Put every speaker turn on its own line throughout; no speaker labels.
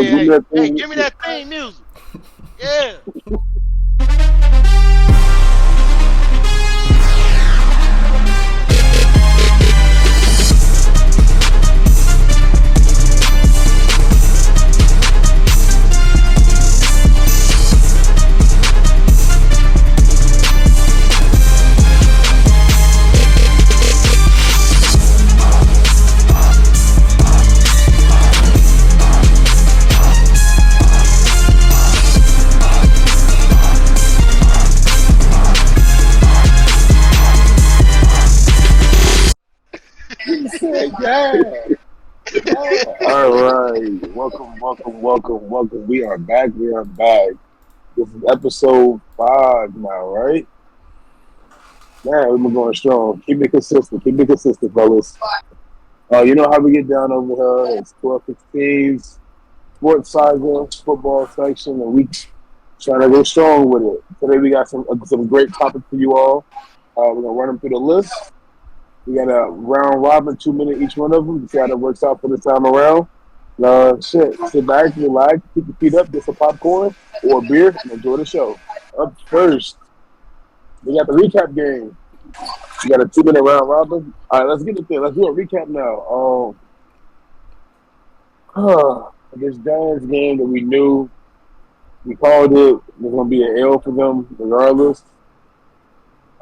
give me that
hey,
thing.
give me that theme music. Yeah.
Yeah. All right. Welcome. We are back. This is episode 5 now, right? Yeah, we've been going strong. Keep it consistent. Fellas. You know how we get down over here. It's 12:15's Sports Saga football section, and we trying to go strong with it. Today we got some great topics for you all. We're gonna run them through the list. We got a round robin, 2 minute each one of them. See how that works out for this time around. Sit back, relax, keep your feet up, get some popcorn or a beer, and enjoy the show. Up first, we got the recap game. We got a 2 minute round robin. All right, let's get it there. Let's do a recap now. This Giants game that we called it. There's gonna be an L for them regardless.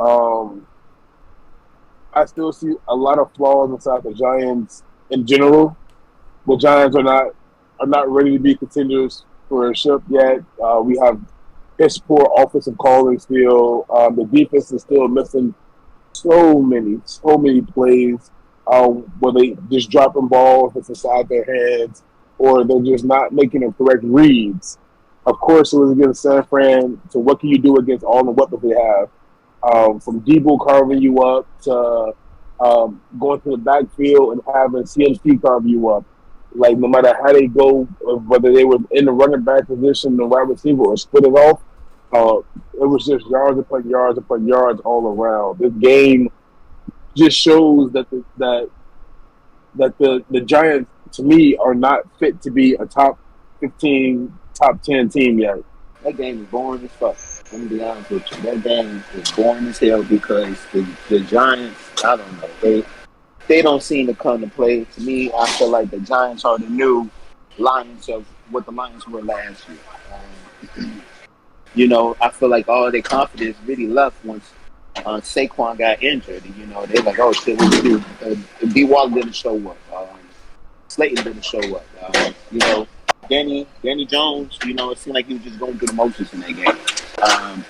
Um, I still see a lot of flaws inside the Giants in general. The Giants are not ready to be contenders for a ship yet. We have piss poor offensive calling still. The defense is still missing so many plays where they just dropping balls that's inside their hands, or they're just not making the correct reads. Of course, it was against San Fran. So what can you do against all the weapons they have? From Debo carving you up to going to the backfield and having CMC carve you up. Like, no matter how they go, whether they were in the running back position, the wide receiver, or split it off, it was just yards upon yards all around. This game just shows that the Giants, to me, are not fit to be a top 15, top 10 team yet.
That game is boring as fuck. Let me be honest with you. That game is boring as hell because the Giants, I don't know, they don't seem to come to play. To me, I feel like the Giants are the new Lions of what the Lions were last year. I feel like all their confidence really left once Saquon got injured. And, they're like, oh shit, what we do? B. Waller didn't show up. Slayton didn't show up. Danny Jones, it seemed like he was just going through the motions in that game.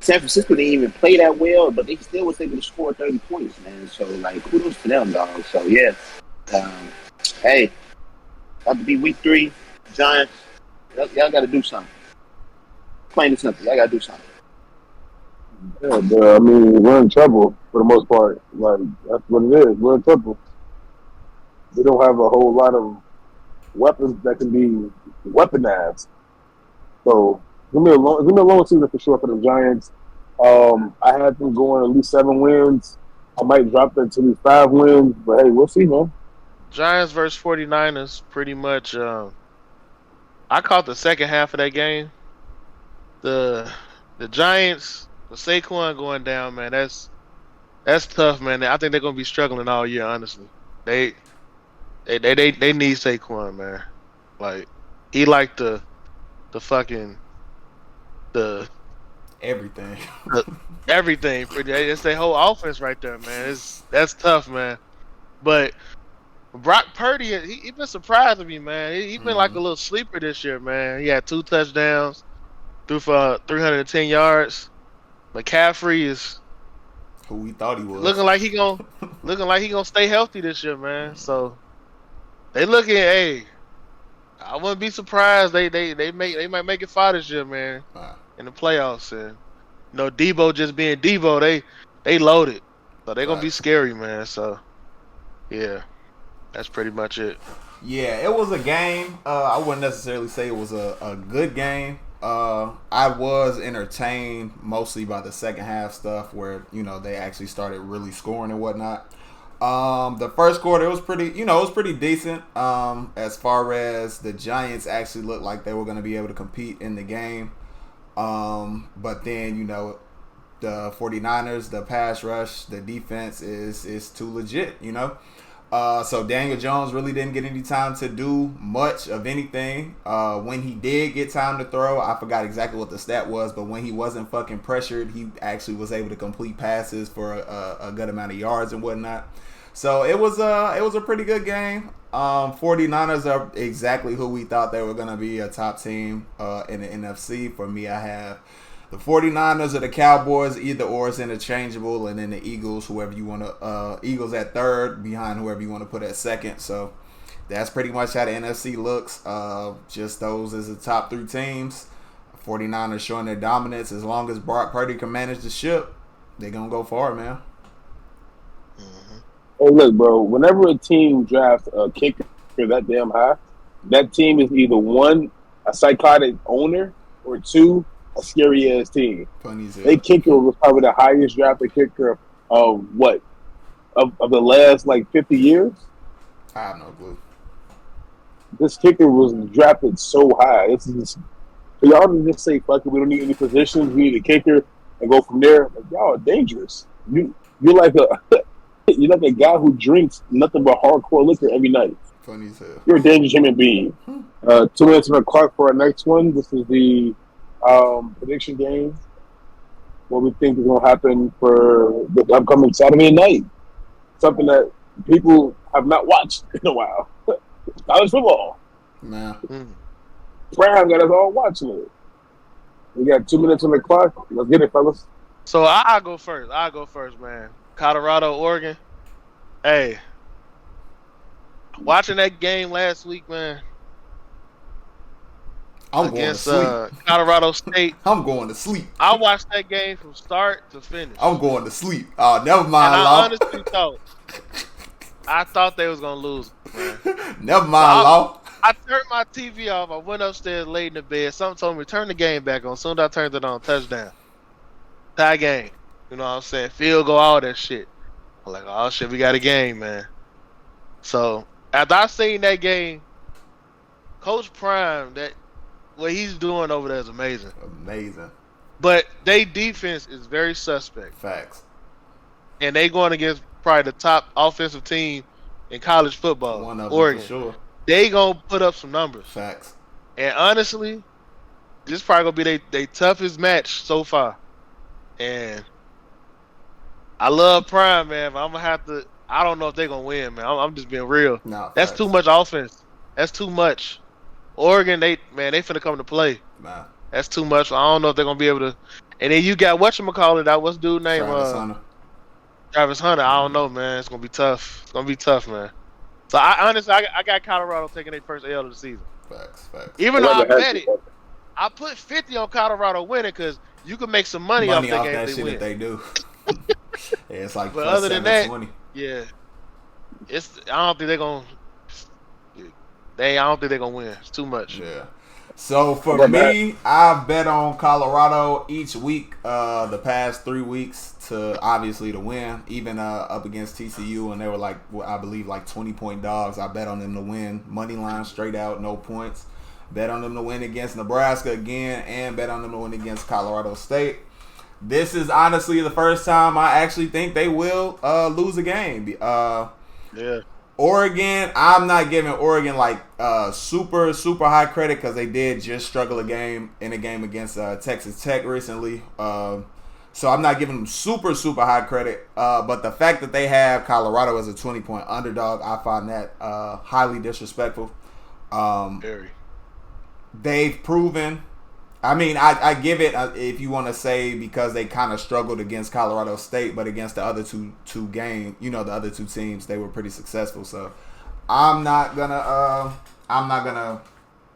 San Francisco didn't even play that well, but they still was able to score 30 points, man. So, kudos to them, dog. So, yeah. Hey, about to be week 3. Giants, y'all got to do something. Plain and simple. Y'all got to do something.
Yeah, but, I mean, we're in trouble for the most part. Like, that's what it is. We're in trouble. We don't have a whole lot of weapons that can be weaponized. So, give me a long season for sure for the Giants. I had them going at least 7 wins. I might drop that to 5 wins, but hey, we'll see, man.
Giants versus 49ers, pretty much. I caught the second half of that game. The Giants, the Saquon going down, man. That's tough, man. I think they're gonna be struggling all year. Honestly, they need Saquon, man. Like, he like the fucking the
everything.
Everything. It's their whole offense right there, man. That's tough, man. But Brock Purdy, he been surprising me, man. He been like a little sleeper this year, man. He had 2 touchdowns, threw for 310 yards. McCaffrey is
who we thought he was.
looking like he gonna stay healthy this year, man. So they looking, hey, I wouldn't be surprised they might make it far this year, man. In the playoffs. And Debo just being Debo, they loaded. So they're gonna be scary, man. So yeah. That's pretty much it.
Yeah, it was a game. I wouldn't necessarily say it was a good game. I was entertained mostly by the second half stuff where, they actually started really scoring and whatnot. The first quarter, it was pretty decent. As far as the Giants actually looked like they were going to be able to compete in the game. But then, the 49ers, the pass rush, the defense is too legit, So Daniel Jones really didn't get any time to do much of anything. When he did get time to throw, I forgot exactly what the stat was, but when he wasn't fucking pressured, he actually was able to complete passes for a good amount of yards and whatnot. So it was a pretty good game. 49ers are exactly who we thought they were going to be, a top team in the NFC. For me, I have the 49ers or the Cowboys, either or is interchangeable, and then the Eagles, whoever you want to, Eagles at third, behind whoever you want to put at second. So that's pretty much how the NFC looks. Just those as the top three teams. 49ers showing their dominance. As long as Brock Purdy can manage the ship, they're going to go far, man.
Hey, look, bro, whenever a team drafts a kicker that damn high, that team is either one, a psychotic owner, or two, a scary ass team.
Funny as hell.
They kicker was probably the highest drafted kicker of what? Of the last 50 years?
I have no clue.
This kicker was drafted so high. This is for y'all to just say, fuck it, we don't need any positions, we need a kicker and go from there. Y'all are dangerous. You're like a guy who drinks nothing but hardcore liquor every night.
Funny as hell.
You're a dangerous human being. 2 minutes on the clock for our next one. This is the prediction game. What we think is going to happen for the upcoming Saturday night. Something that people have not watched in a while. College football.
Nah.
Brown got us all watching it. We got 2 minutes on the clock. Let's get it, fellas.
So I'll go first, man. Colorado, Oregon. Hey, watching that game last week, man.
I'm
against
going to sleep.
Colorado State.
I'm going to sleep.
I watched that game from start to finish.
I'm going to sleep. Oh, never mind,
and
Law.
I honestly thought they was gonna lose, man.
Never mind, Law.
I turned my TV off. I went upstairs, laid in the bed. Something told me turn the game back on. Soon as I turned it on, touchdown, tie game. You know what I'm saying? Field goal, all that shit. I'm like, oh shit, we got a game, man. So after I seen that game, Coach Prime, what he's doing over there is amazing.
Amazing.
But they defense is very suspect.
Facts.
And they going against probably the top offensive team in college football.
One of
Oregon.
them for sure.
They gonna put up some numbers.
Facts.
And honestly, this probably gonna be their toughest match so far. And I love Prime, man, but I'm gonna have to. I don't know if they're gonna win, man. I'm just being real.
Nah,
that's too much offense. That's too much. Oregon, they finna come to play.
Nah.
That's too much. I don't know if they're gonna be able to. And then you got whatchamacallit, that what's dude name? Travis Hunter. I don't know, man. It's gonna be tough. It's gonna be tough, man. So I honestly, I got Colorado taking their first L of the season.
Facts.
Even though I bet it, I put 50 on Colorado winning because you can make some money off that game
that
if they
shit
win.
that they do. Yeah, it's like
but other than that,
20.
yeah, I don't think they're gonna. I don't think they're gonna win. It's too much.
Yeah. So for me, I bet on Colorado each week, the past 3 weeks to win. Even up against TCU, and they were I believe 20-point dogs. I bet on them to win. Money line straight out, no points. Bet on them to win against Nebraska again, and bet on them to win against Colorado State. This is honestly the first time I actually think they will lose a game.
Yeah.
Oregon, I'm not giving Oregon super high credit because they did just struggle in a game against Texas Tech recently. So I'm not giving them super high credit. But the fact that they have Colorado as a 20-point underdog, I find that highly disrespectful.
Very.
They've proven. I mean, I give it if you want to say because they kind of struggled against Colorado State, but against the other two games, the other two teams, they were pretty successful. So I'm not gonna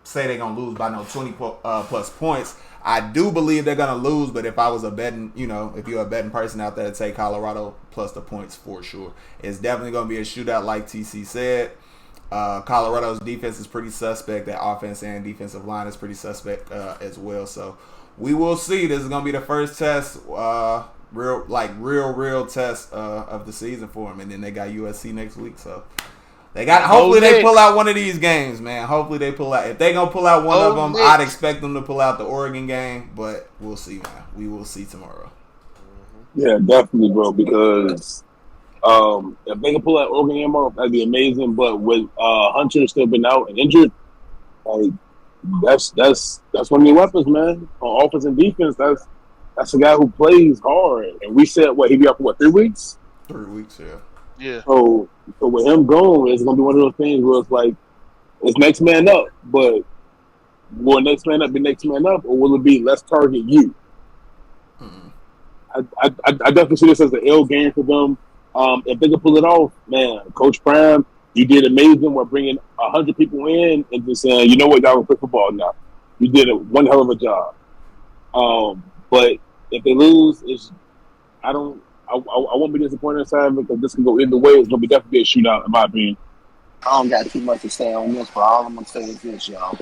say they're gonna lose by no 20 plus points. I do believe they're gonna lose, but if I was a betting, if you're a betting person out there, take Colorado plus the points for sure. It's definitely gonna be a shootout, like TC said. Colorado's defense is pretty suspect. That offense and defensive line is pretty suspect as well. So we will see. This is going to be the first test. real test of the season for them. And then they got USC next week, so they got. Hopefully they pull out one of these games, man. Hopefully they pull out. If they gonna pull out one of them, I'd expect them to pull out the Oregon game, but we'll see, man. We will see tomorrow.
Yeah, definitely, bro. Because if they can pull out Oregon game off, that'd be amazing. But with Hunter still been out and injured, like that's one of your weapons, man. On offense and defense, that's a guy who plays hard. And we said he be out for 3 weeks?
3 weeks, yeah.
Yeah.
So with him going, it's gonna be one of those things where it's like it's next man up. But will next man up be next man up, or will it be let's target you? I definitely see this as an L game for them. If they can pull it off, man, Coach Prime, you did amazing. We're bringing 100 people in and just saying, you know what, y'all can play football now. You did one hell of a job. But if they lose, I won't be disappointed inside because this can go either way. It's gonna be definitely a shootout, in my opinion.
I don't got too much to say on this, but all I'm gonna say is this, y'all.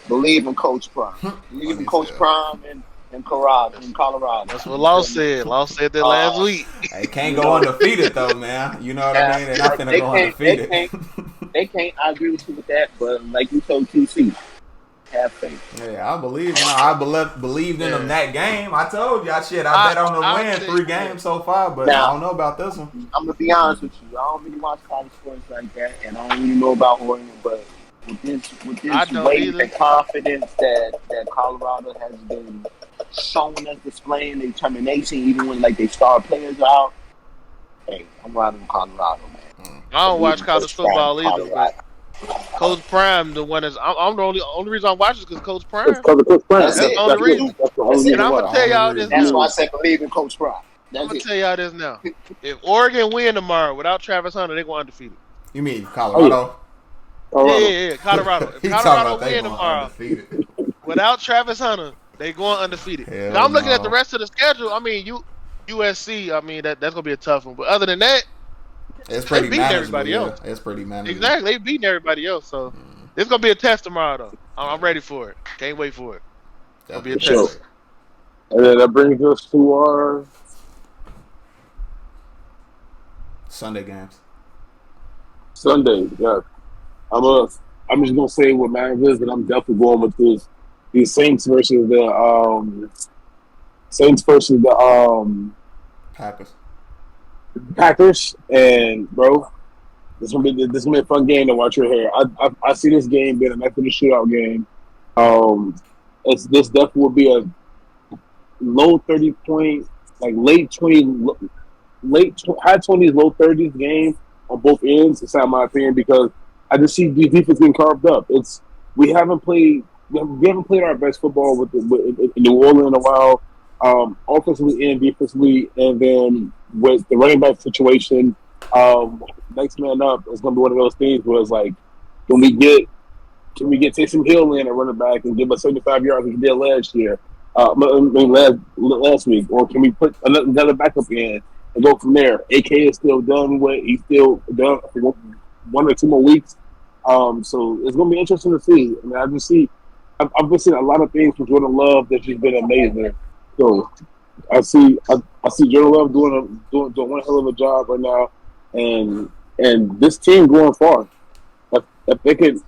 Believe in Coach Prime. Believe in Coach Prime and Colorado.
That's what Law said. Law said that last week.
They can't go undefeated though, man. You know what I mean? They're not gonna go undefeated.
They can't. I agree with you with that, but like you told QC, have faith.
Yeah, I believe. I believed in them that game. I told you, I bet on them win 3 games so far, but now, I don't know about this one.
I'm gonna be honest with you. I don't really watch college sports like that, and I don't really know about Oregon, but with this weight and confidence that Colorado has been showing us, displaying their determination, even when like they star players are out. Hey, I'm riding Colorado, man.
I don't watch college football either. But Coach Prime, the one that's I'm the only reason I watch is because Coach Prime.
That's Coach Prime.
That's the only reason. And I'm gonna tell y'all this.
That's why I said believe in Coach Prime.
I'm gonna tell y'all this now. If Oregon win tomorrow without Travis Hunter, they go undefeated.
You mean Colorado?
Yeah, Colorado. If Colorado win tomorrow without Travis Hunter, they going undefeated. Now I'm looking at the rest of the schedule. I mean, USC. I mean that's gonna be a tough one. But other than that,
it's pretty
beating everybody else.
It's pretty manageable.
Exactly, they beating everybody else. So it's gonna be a test tomorrow, though. I'm ready for it. Can't wait for it. It'll be a test.
Sure. And then that brings us to our
Sunday games.
Sunday, yeah. I'm just gonna say what matters, and I'm definitely going with the Saints versus the Packers. And bro, this gonna be a fun game to watch right here. I see this game being a nice little shootout game. This definitely will be a low 30 point, like high 20s, low 30s game on both ends. It's not my opinion because I just see the defense being carved up. We haven't played our best football with New Orleans in a while, offensively and defensively, and then with the running back situation, next man up is going to be one of those things where it's like, can we get Taysom Hill in and run it back and give us 75 yards like we did last year? Last week, or can we put another backup in and go from there? AK is still done with. He's still done for 1 or 2 more weeks. So it's gonna be interesting to see. I mean, I've been seeing a lot of things from Jordan Love that's just been amazing. So I see Jordan Love doing one hell of a job right now, and this team going far. If they can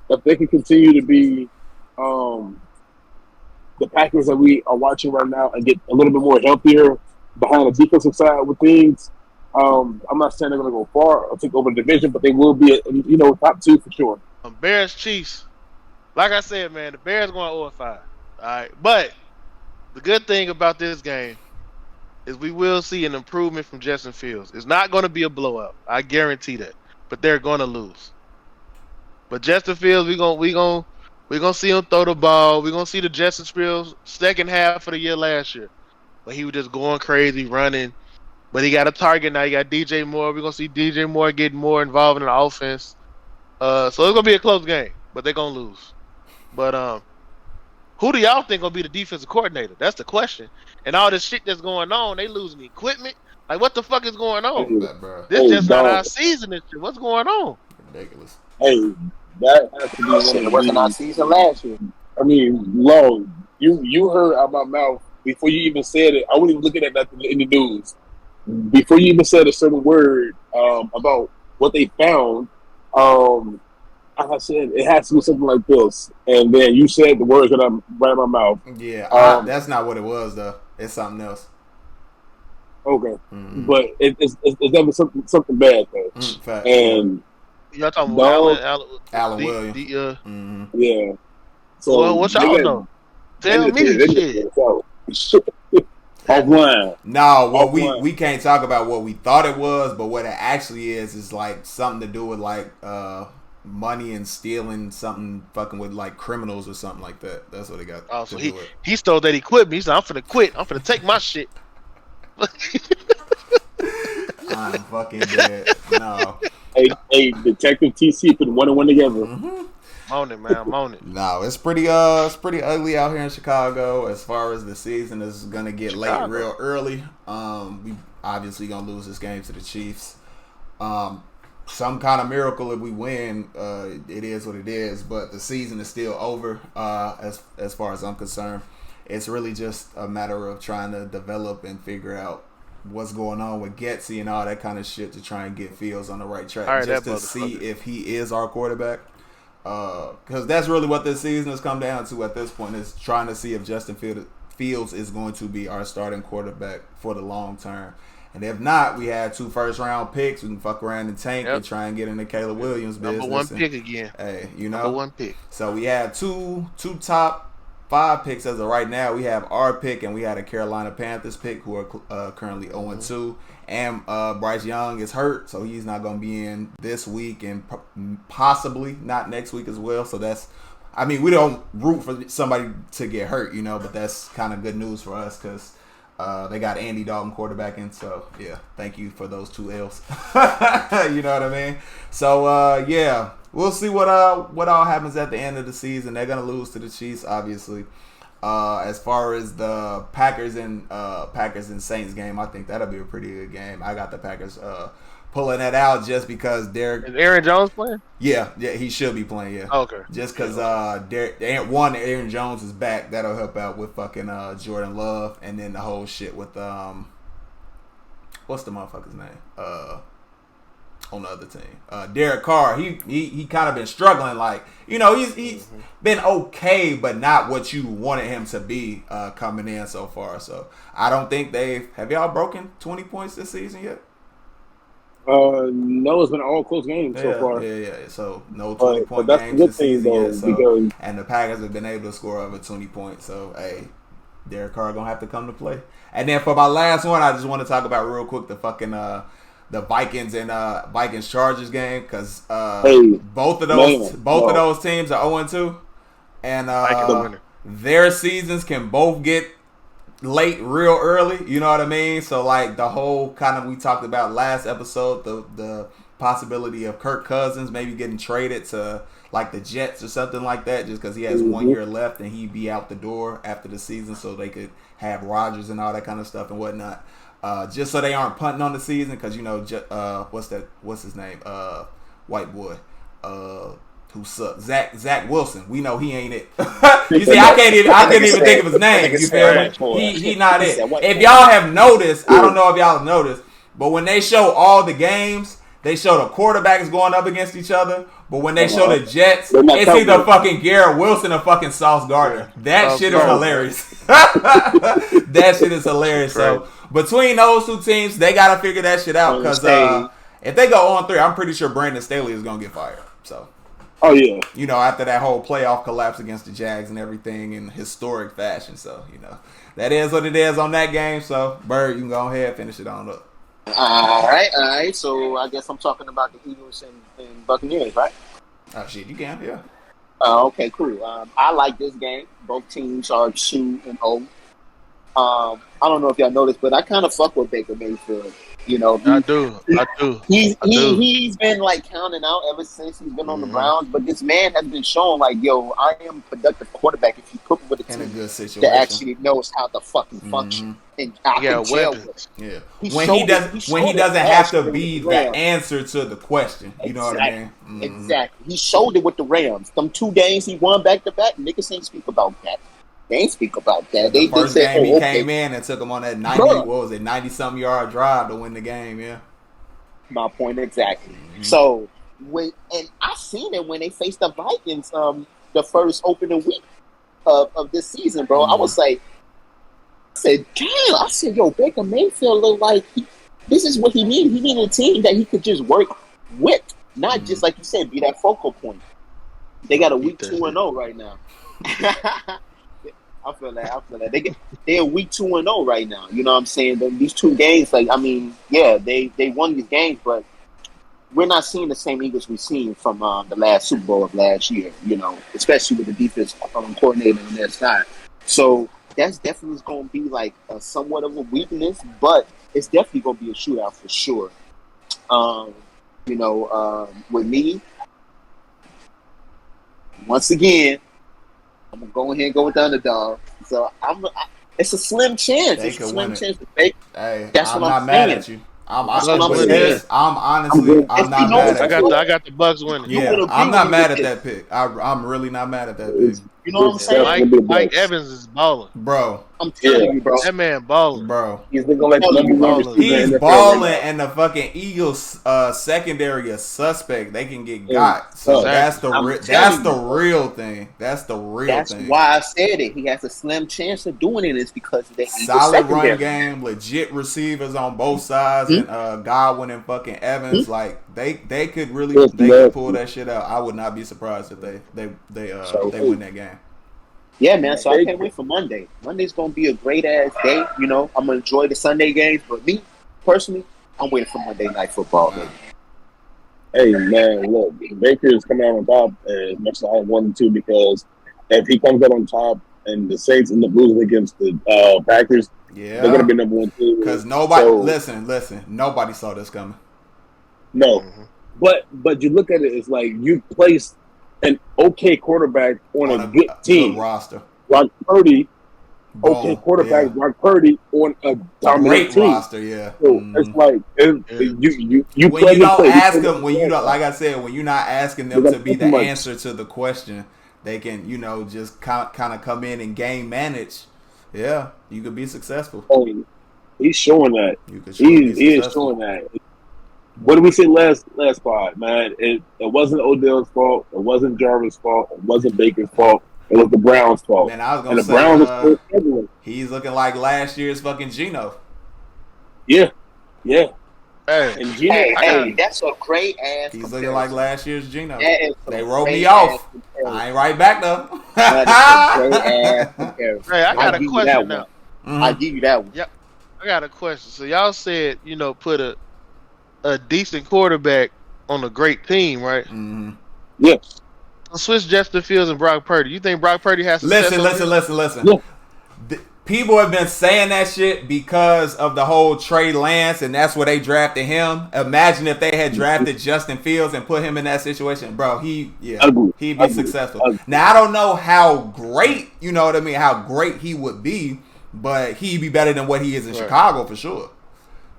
continue to be the Packers that we are watching right now and get a little bit more healthier behind the defensive side with things, I'm not saying they're going to go far or take over the division, but they will be, top 2 for sure.
Bears Chiefs. Like I said, man, the Bears going 0-5. All right, but the good thing about this game is we will see an improvement from Justin Fields. It's not going to be a blowout. I guarantee that. But they're going to lose. But Justin Fields, we're gonna see him throw the ball. We're gonna see the Justin Fields second half of the year last year, but he was just going crazy, running. But he got a target now. He got DJ Moore. We're gonna see DJ Moore get more involved in the offense. So it's gonna be a close game, but they're gonna lose. But who do y'all think gonna be the defensive coordinator? That's the question. And all this shit that's going on, they losing equipment. Like, what the fuck is going on? This just not our season. This shit. What's going on?
Ridiculous.
Hey, that has to be
it wasn't our season last year.
I mean, Lo, you heard out my mouth before you even said it, I wasn't even looking at nothing in the news. Before you even said a certain word about what they found, I said it has to be something like this, and then you said the words that I'm right in my mouth.
Yeah, that's not what it was though. It's something else.
Okay, but it's definitely something bad though,
Fact.
and
y'all talking about
Alan Williams.
Yeah. So
well, what y'all know? Tell me shit.
Offline.
No, well, we can't talk about what we thought it was, but what it actually is like something to do with like money and stealing something, fucking with like criminals or something like that. That's what it got.
Oh, so he stole that equipment. He said, "I'm finna quit. I'm finna take my shit."
I'm fucking dead. No.
Hey, Detective TC put 1 and 1 together.
I'm on it, man. I'm on it.
No, it's pretty ugly out here in Chicago. As far as the season is gonna get late real early. We obviously gonna lose this game to the Chiefs. Some kind of miracle if we win. It is what it is, but the season is still over. As far as I'm concerned, it's really just a matter of trying to develop and figure out what's going on with Getsy and all that kind of shit to try and get Fields on the right track, just to see if he is our quarterback. Because that's really what this season has come down to at this point, is trying to see if Justin Fields is going to be our starting quarterback for the long term. And if not, we have 2 first-round picks. We can fuck around and tank and try and get into Caleb Williams' business.
Number 1 pick again.
Hey,
Number 1 pick.
So we have two top 5 picks as of right now. We have our pick, and we had a Carolina Panthers pick, who are currently 0-2. And Bryce Young is hurt, so he's not going to be in this week and possibly not next week as well. So that's, I mean, we don't root for somebody to get hurt, but that's kind of good news for us because they got Andy Dalton quarterbacking. So, yeah, thank you for those 2 L's. You know what I mean? So, yeah, we'll see what all happens at the end of the season. They're going to lose to the Chiefs, obviously. As far as the Packers and Saints game, I think that'll be a pretty good game. I got the Packers pulling that out just because
Is Aaron Jones playing?
Yeah, he should be playing. Yeah,
okay.
Just because Aaron Jones is back, that'll help out with fucking Jordan Love, and then the whole shit with what's the motherfucker's name? On the other team, Derek Carr, he kind of been struggling. Like, he's been okay, but not what you wanted him to be coming in so far. So I don't think have y'all broken 20 points this season yet?
No, it's been all close games so far.
Yeah. So no 20-point games this season yet. And the Packers have been able to score over 20 points. So hey, Derek Carr gonna have to come to play. And then for my last one, I just want to talk about real quick the fucking the Vikings and Vikings Chargers game, because both of those teams are 0-2, and their seasons can both get late real early. You know what I mean? So like the whole kind of, we talked about last episode, the possibility of Kirk Cousins maybe getting traded to like the Jets or something like that, just because he has 1 year left and he'd be out the door after the season, so they could have Rodgers and all that kind of stuff and whatnot. Just so they aren't punting on the season, because what's his name, white boy, who sucks, Zach Wilson. We know he ain't it. You see, I couldn't even think of his name. You feel me? He not it. If y'all have noticed, I don't know if y'all have noticed, but when they show all the games, they show the quarterbacks going up against each other. But when they show the Jets, it's either fucking Garrett Wilson or fucking Sauce Gardner. That shit is hilarious. That shit is hilarious. So between those 2 teams, they gotta figure that shit out, because if they go 0-3, I'm pretty sure Brandon Staley is gonna get fired. So,
oh yeah,
after that whole playoff collapse against the Jags and everything in historic fashion. So that is what it is on that game. So Bird, you can go ahead and finish it on up.
All right. So I guess I'm talking about the Eagles and Buccaneers, right?
Oh shit, you can, yeah.
Okay, cool. I like this game. Both teams are 2-0. I don't know if y'all noticed, but I kind of fuck with Baker Mayfield.
I do.
He's been like counting out ever since he's been on the Browns, but this man has been showing like, yo, I am a productive quarterback if you put me with a team
in a good situation
that actually knows how to fucking function and I can gel with.
Yeah, when he doesn't have to be the answer to the question. You know what I mean?
Exactly. He showed it with the Rams. Them 2 games he won back to back. Niggas ain't speak about that. They ain't speak about that.
The
They
first
said,
game he
"Oh,
came
okay."
in and took him on that 90,
Bruh.
what was it, 90-something yard drive to win the game, yeah.
My point exactly.
Mm-hmm.
So and I seen it when they faced the Vikings, the first opening week of this season, bro. I was like, I said, damn. I said, yo, Baker Mayfield look like this is what he needed. He needed a team that he could just work with, not just like you said, be that focal point. They got a week 2-0 right now. I feel that. They're week 2-0 right now. You know what I'm saying? These two games, like, I mean, yeah, they won these games, but we're not seeing the same Eagles we've seen from the last Super Bowl of last year, you know, especially with the defense coordinator on their side. So that's definitely going to be like somewhat of a weakness, but it's definitely going to be a shootout for sure. With me, once again, I'm going to go ahead and go with the underdog. So it's a slim chance.
They
It's a
could
slim
win it.
chance to make.
Hey,
That's
I'm
what
not
I'm
mad
saying.
at you.
That's what I'm saying.
I'm
And
not
you know
mad
what's
at
cool?
you.
I got the Bucks winning.
You
Yeah,
would agree
I'm
with
not
me
mad
with
at
this.
that pick. I'm really not mad at that pick.
You know what I'm saying?
Mike Evans is balling.
Bro,
I'm telling you, bro.
That man balling.
bro.
He's looking like the number one
Balling.
receiver
He's
in the NFL
balling,
right now.
and the fucking Eagles secondary is suspect. They can get got. So
Exactly.
that's the
I'm
that's
telling
the
you,
real thing. That's the real
That's
thing.
why I said it. He has a slim chance of doing it. It's because of the Eagles
Solid
secondary.
run game, legit receivers on both sides, and Godwin and fucking Evans. Like they could really pull that shit out. I would not be surprised if they win that game.
Yeah, man. So I can't wait for Monday. Monday's gonna be a great ass day. You know, I'm gonna enjoy the Sunday games, but me personally, I'm waiting for Monday Night Football. Man.
Hey man, look, Baker is coming out on top as much as I wanted to, because if he comes out on top and the Saints and the Blues against the Packers, they're gonna be number 1 team.
Because nobody listen, nobody saw this coming.
No, but you look at it, it's like you placed an okay quarterback on a good team.
Good roster.
Brock Purdy,
Boom.
okay quarterback, Brock Purdy on a dominant team.
Roster, yeah.
So it's like you
when you don't ask them, when you don't, like I said, when you're not asking them to be the answer to the question, they can, just kind of come in and game manage. Yeah, you could be successful.
Oh, he's showing that. He is showing that. What did we say last pod, man? It wasn't Odell's fault. It wasn't Jarvis' fault. It wasn't Baker's fault. It was the Browns' fault.
Man, I was
and the
say,
Browns was still struggling.
He's looking like last year's fucking Geno.
Yeah.
Hey,
And Geno,
Hey, that's a great ass.
He's looking like last year's Geno.
They
wrote me off. I ain't right back though.
That is a great ass comparison.
Hey, I got a question now.
I give you that one.
Yep, I got a question. So y'all said, put a decent quarterback on a great team, right?
Mm-hmm.
Yeah.
Switch Justin Fields and Brock Purdy. You think Brock Purdy has success?
Listen.
Yeah.
People have been saying that shit because of the whole Trey Lance, and that's where they drafted him. Imagine if they had drafted Justin Fields and put him in that situation, bro. He'd be successful. Now I don't know how great, how great he would be, but he'd be better than what he is in Chicago for sure.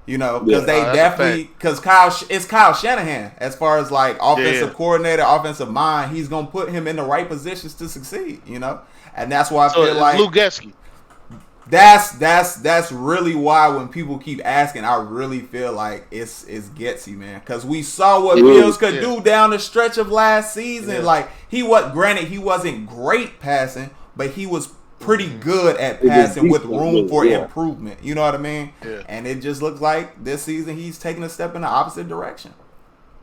Because they definitely, because it's Kyle Shanahan as far as like offensive coordinator, offensive mind. He's gonna put him in the right positions to succeed. And that's why I feel like
Luke Getsky.
That's really why when people keep asking, I really feel like it's Getsy, man, because we saw what Fields could do down the stretch of last season. Yeah. Like he wasn't great passing, but he was pretty good at passing with room for improvement. You know what I mean?
Yeah.
And it just looks like this season he's taking a step in the opposite direction.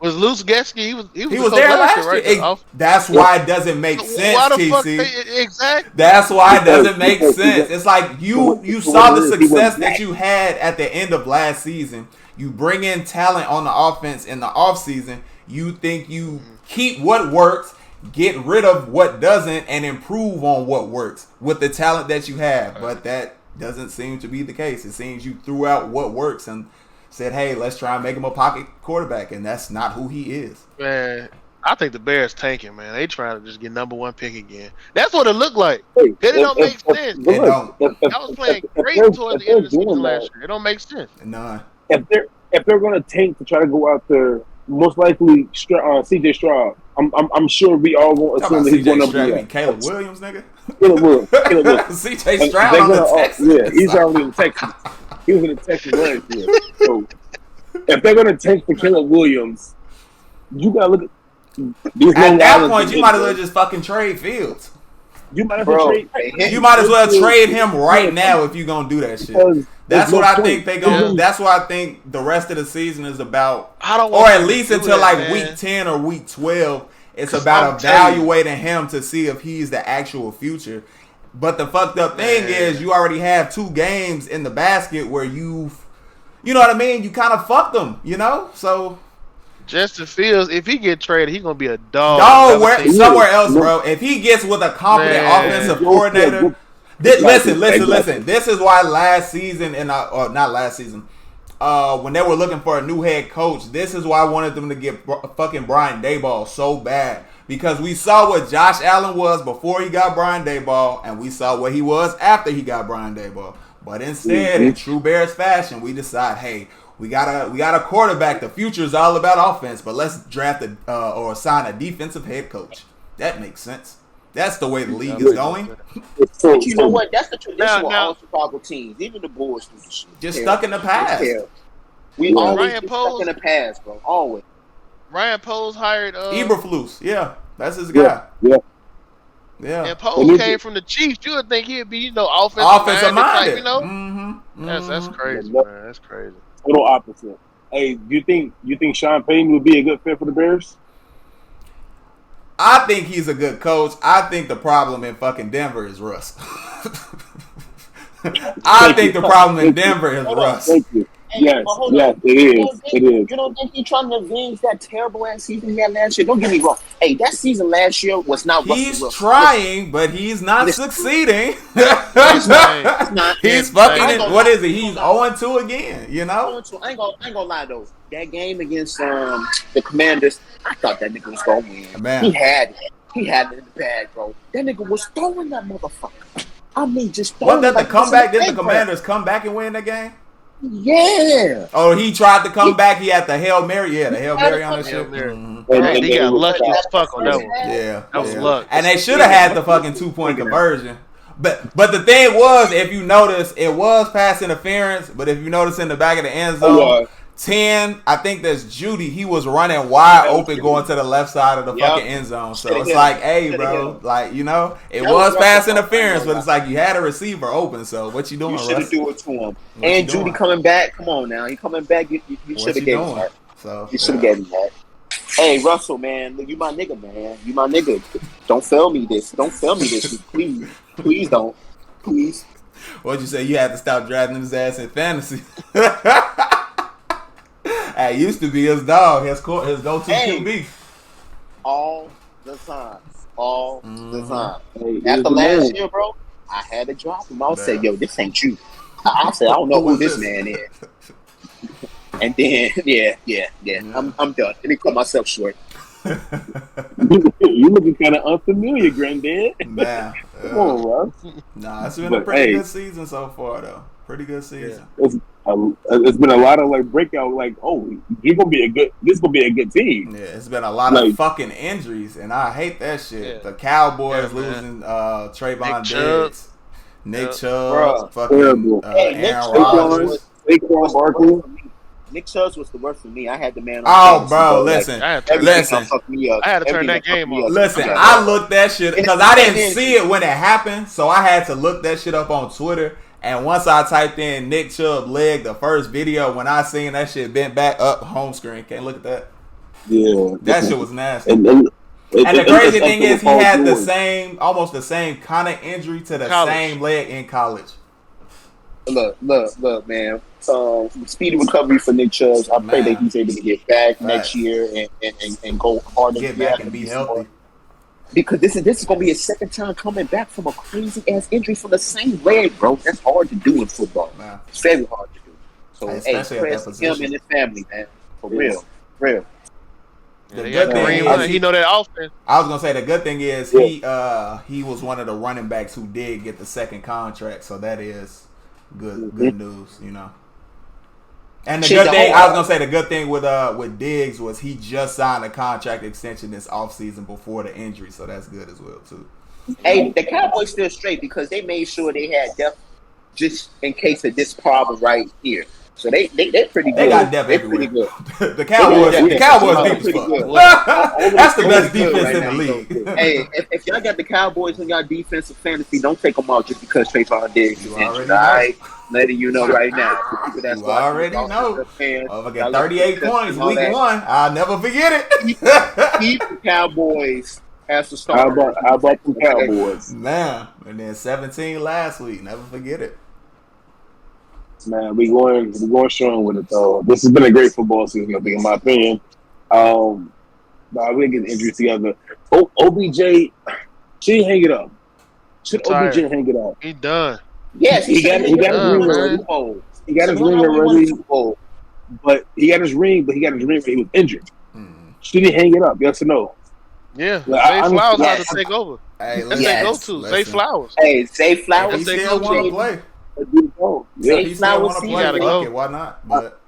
Was Luke Getsky? He was
there last year.
Right?
That's why it doesn't make sense,
why the
TC.
fuck exactly.
That's why it doesn't make sense. It's like you saw the success that you had at the end of last season. You bring in talent on the offense in the offseason. You think you keep what works, get rid of what doesn't, and improve on what works with the talent that you have. But that doesn't seem to be the case. It seems you threw out what works and said, hey, let's try and make him a pocket quarterback, and that's not who he is.
Man, I think the Bears tanking, man. They trying to just get number 1 pick again. That's what it looked like. It don't make sense.
It don't.
I was playing great towards the end of the season last year. It don't make sense.
None.
If they're going to tank to try to go out there most likely C.J. Stroud. I'm sure we all won't
Talk about
assume that he's going
C.J.
to
Stroud.
be
You mean Caleb Williams, nigga?
Caleb Williams. Caleb Williams.
C.J.
And
Stroud
they're
on the
gonna,
Texans.
yeah, he's already in Texas. He was in the Texas last year. So if they're gonna take for Caleb Williams, you gotta look at these
At
Long
that
Island
point, you
kids,
might as well
bro.
just fucking trade Fields.
You might as well
Bro,
trade.
You might as well trade him right now if you're gonna do that shit.
Because
That's
there's no
what I
point.
think they gonna. That's what I think the rest of the season is about.
I don't
Or
want
at
them to
least
do
until
that,
like
man.
week 10 or week 12. It's
'Cause
about
I'm telling you.
evaluating him to see if he's the actual future. But the fucked up thing
Man.
is you already have 2 games in the basket where you know what I mean? You kind of fucked them, you know? So
Justin Fields, if he get traded, he gonna be a dog.
no,
Another team.
somewhere else, bro. If he gets with a competent
Man.
offensive
You'll
coordinator,
feel good.
listen.
Exactly.
This is why last season or not last season, when they were looking for a new head coach, this is why I wanted them to get fucking Brian Daboll so bad, because we saw what Josh Allen was before he got Brian Daboll, and we saw what he was after he got Brian Daboll. But instead, in true Bears fashion, we decide, hey, we got a quarterback. The future is all about offense, but let's draft or sign a defensive head coach. That makes sense. That's the way the league is going.
But you know what? That's the tradition with
Now-
all Chicago teams. Even the Bulls do this shit.
Just stuck in the past.
We
Yeah.
always
Ryan
get
Poles-
stuck in the past, bro. Always.
Ryan Poles hired
Eberflus, yeah, that's his guy.
Yeah.
Yeah,
and Poles came from the Chiefs. You would think he'd be,
offensive minded.
type, That's crazy,
Yeah.
man. That's crazy.
Total opposite. Hey, do you think Sean Payton would be a good fit for the Bears?
I think he's a good coach. I think the problem in fucking Denver is Russ. I think the problem in Denver is Russ.
Thank you.
Hey,
Yes,
but hold
yes,
on.
it is. It is.
You don't think he's trying to avenge that terrible ass season he had last year? Don't get me wrong. Hey, that season last year was not Russell
He's
Wilson.
trying, but he's not succeeding.
It's not.
He's
I
fucking.
ain't gonna
What
lie.
is it? He's 0-2 again. You know.
I ain't gonna lie though. That game against the Commanders, I thought that nigga was gonna win.
Man.
He had it. He had it in the bag, bro. That nigga was throwing that motherfucker. I mean, just throwing.
Wasn't that the
like this in
comeback? Did the
playground.
Commanders come back and win the game?
Yeah.
Oh, he tried to come back. He had the Hail Mary. Yeah, the Hail Mary on that
Hail
shit.
Mary.
Mhm.
Man, he got lucky as fuck on that one.
Yeah,
That was
yeah.
luck.
And they should have had the fucking 2-point conversion. But the thing was, if you notice, it was pass interference. But if you notice in the back of the end zone, 10, I think that's Judy. He was running wide open going to the left side of the fucking end zone. So it's like, hey, bro, like, it
That
was
was
pass
Russell.
interference, but it's like you had a receiver open. So what you doing,
You should have
Russ?
do it to him.
What
And
you
Judy
doing?
coming back. Come on now. He coming back. You
What
should
you
have gave him
doing?
that.
So
You should have gave him that. Hey, Russell, man. Look, you my nigga, man. You my nigga. Don't fail me this. Don't fail me this. Please. Please don't. Please.
What'd you say? You had to stop drafting his ass in fantasy. Hey, used to be his dog, his go-to
Hey.
QB.
All the time. All the time.
Hey,
After
the
last
man.
year, bro, I had to drop him. I would say,
Yeah.
yo, this ain't you. I said, I don't know who this man is. And then, yeah. I'm done. Let me cut myself short.
You looking kind of unfamiliar, Granddad.
Nah,
Come on, Russ.
nah, it's been a
But,
pretty
hey.
good season so far, though. Pretty good season.
It's been a lot of like breakout. Like, oh, you're gonna be a good. This gonna be a good team.
Yeah, it's been a lot
Like-
of fucking injuries, and I hate that shit.
Yeah.
The Cowboys
Yeah, man.
losing Trayvon
Nick Chubb.
Diggs, Nick
Yeah.
Chubb,
Bruh.
fucking
Terrible.
Hey, Nick
Aaron
Chubb
Rodgers.
was
Saquon Barkley.
Nick Chubb was the worst for me. I had the man on
Oh,
fantasy,
bro,
Like,
listen,
I had to turn
everything
listen.
fucked me up.
I had to turn
Everything
that game
fucked me
off.
up.
Listen,
Yeah.
I looked that shit because I didn't
It's-
see it when it happened, so I had to look that shit up on Twitter. And once I typed in Nick Chubb leg, the first video, when I seen that shit bent back up home screen, can't look at that.
Yeah,
That shit was nasty.
And
And the crazy thing
it's
is, he had the
same.
almost the same kind of injury to the
College.
same leg in college.
Look, man. Speedy recovery for Nick Chubb. I pray
Man.
that he's able to get back
Facts.
next year and go harder.
Get back and be healthy.
Because this is gonna be his second time coming back from a crazy ass injury from the same leg, bro. That's hard to do in football.
Man.
It's very hard to do. So
Especially
hey,
at that
prayers to him
position.
and his family, man. For
Yes.
real.
The
He
good
got
thing
Kareem,
is
he know that offense.
I was gonna say the good thing is he was one of the running backs who did get the second contract, so that is good news, you know. And the good thing, I was gonna say, the good thing with Diggs was he just signed a contract extension this offseason before the injury, so that's good as well too.
Hey, the Cowboys still straight because they made sure they had depth just in case of this problem right here. So they're pretty good.
They got depth
they're
everywhere.
pretty good.
the Cowboys deep as fuck. That's the best defense in the league.
Hey, if y'all got the Cowboys in y'all defensive fantasy, don't take them out just because Trayvon Diggs is injured. All right, letting you know right now.
You already know. I get 38 points week 1. I'll never forget it.
Keep the Cowboys as the starter.
How about the Cowboys?
Man, and then 17 last week. Never forget it.
Man, we're going strong with it though. This has been a great football season, I think, in my opinion. We're getting injuries together. OBJ, should he hang it up? Should OBJ hang it up?
He done.
Yes, he got his ring already.
He got his ring already. But he got his ring when he was injured. Should he hang it up? Yes or no?
Yeah, Zay Flowers about to take over.
Hey,
that's their go-to. Zay Flowers.
Hey, Zay Flowers.
If he still want to play.
Yeah,
he still want to play. Go. Why not? But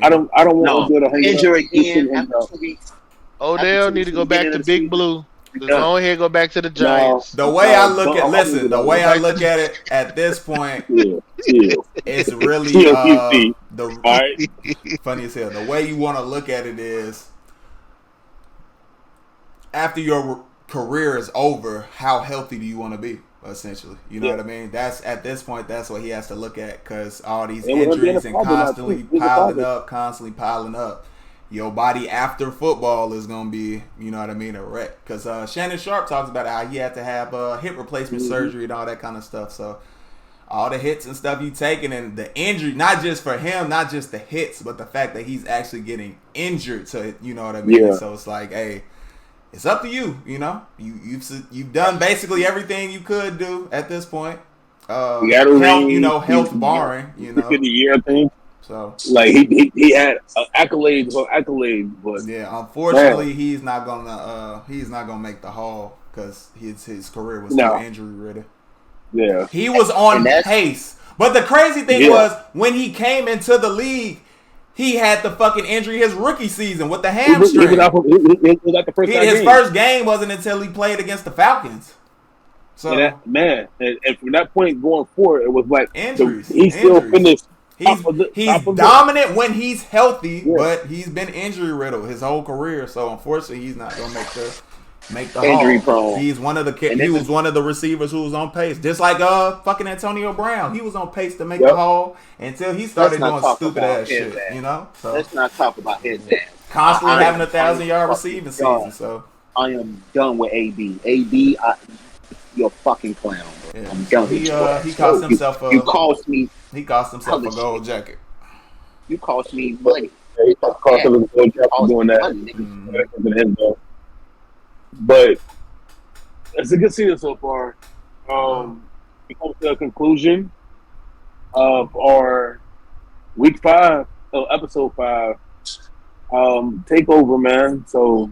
I don't want to hang
injury again after 2 weeks.
Odell need to go back to Big Blue. Go ahead, go back to the Giants.
The way I look at it at this point, it's really funny as hell. The way you want to look at it is, after your career is over, how healthy do you want to be? Essentially, you know what I mean. That's at this point, that's what he has to look at, because all these injuries and constantly piling up. Your body after football is gonna be, you know what I mean, a wreck. Because Shannon Sharp talks about how he had to have hip replacement surgery and all that kind of stuff. So all the hits and stuff you taking, and the injury, not just for him, not just the hits, but the fact that he's actually getting injured. So you know what I mean. So it's like, hey, it's up to you. You know, you've done basically everything you could do at this point. Health barring. You know,
the year thing.
So
like he had accolades, but
yeah, unfortunately he's not gonna make the Hall because his career was too injury ridden.
Yeah,
he was on pace, but the crazy thing was when he came into the league, he had the fucking injury his rookie season with the hamstring. His first game wasn't until he played against the Falcons. So
and from that point going forward, it was like
injuries.
He still finished.
He's dominant when he's healthy, but he's been injury riddled his whole career. So unfortunately, he's not gonna make the
injury
Hall.
prone.
He's one of the he was one of the receivers who was on pace, just like fucking Antonio Brown. He was on pace to make the Hall until he started doing stupid ass shit. You know. So
let's not talk about his ass.
Constantly having 1,000-yard receiving season. So
I am done with AB. AB, you're a fucking clown. Bro.
Yeah.
I'm done with you.
He cost himself
you cost me.
He cost himself a gold jacket.
You cost me money.
He cost him a gold jacket for doing that. But it's a good season so far. We come to a conclusion of our week 5, episode 5 takeover, man. So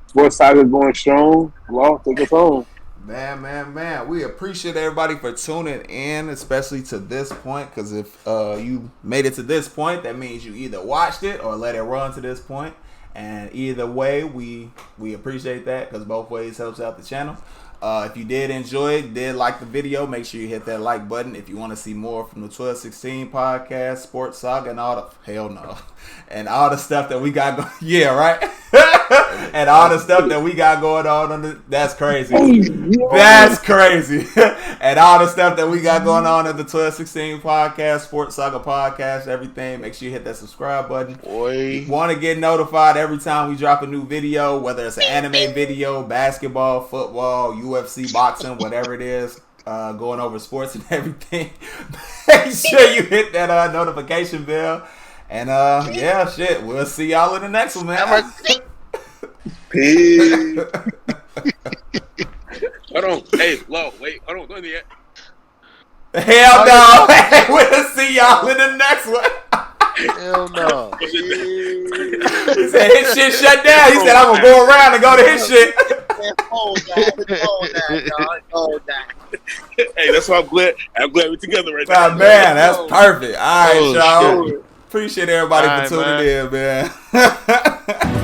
Sports Saga going strong. Law, take us home.
Man. We appreciate everybody for tuning in, especially to this point, because if you made it to this point, that means you either watched it or let it run to this point. And either way, we appreciate that, because both ways helps out the channel. If you did enjoy it, did like the video, make sure you hit that like button. If you want to see more from the 1216 podcast, Sports Saga, and all the stuff that we got going, and all the stuff that we got going on that's crazy. That's crazy. And all the stuff that we got going on in the 1216 podcast, Sports Saga podcast, everything. Make sure you hit that subscribe button. You want to get notified every time we drop a new video, whether it's an anime video, basketball, football, UFC, boxing, whatever it is, going over sports and everything. Make sure you hit that notification bell. And we'll see y'all in the next one, man.
Peace.
Hold on. Hey, Lo, wait. Hold on. Don't do yet.
Hell no. We'll see y'all in the next one.
Hell no.
He said his shit shut down. He said, I'm going to go around and go to his shit.
Hey, that's why I'm glad we're together right now.
Man, that's perfect. All right, y'all.
Shit.
Appreciate everybody
All
for
right,
tuning
man.
in, man.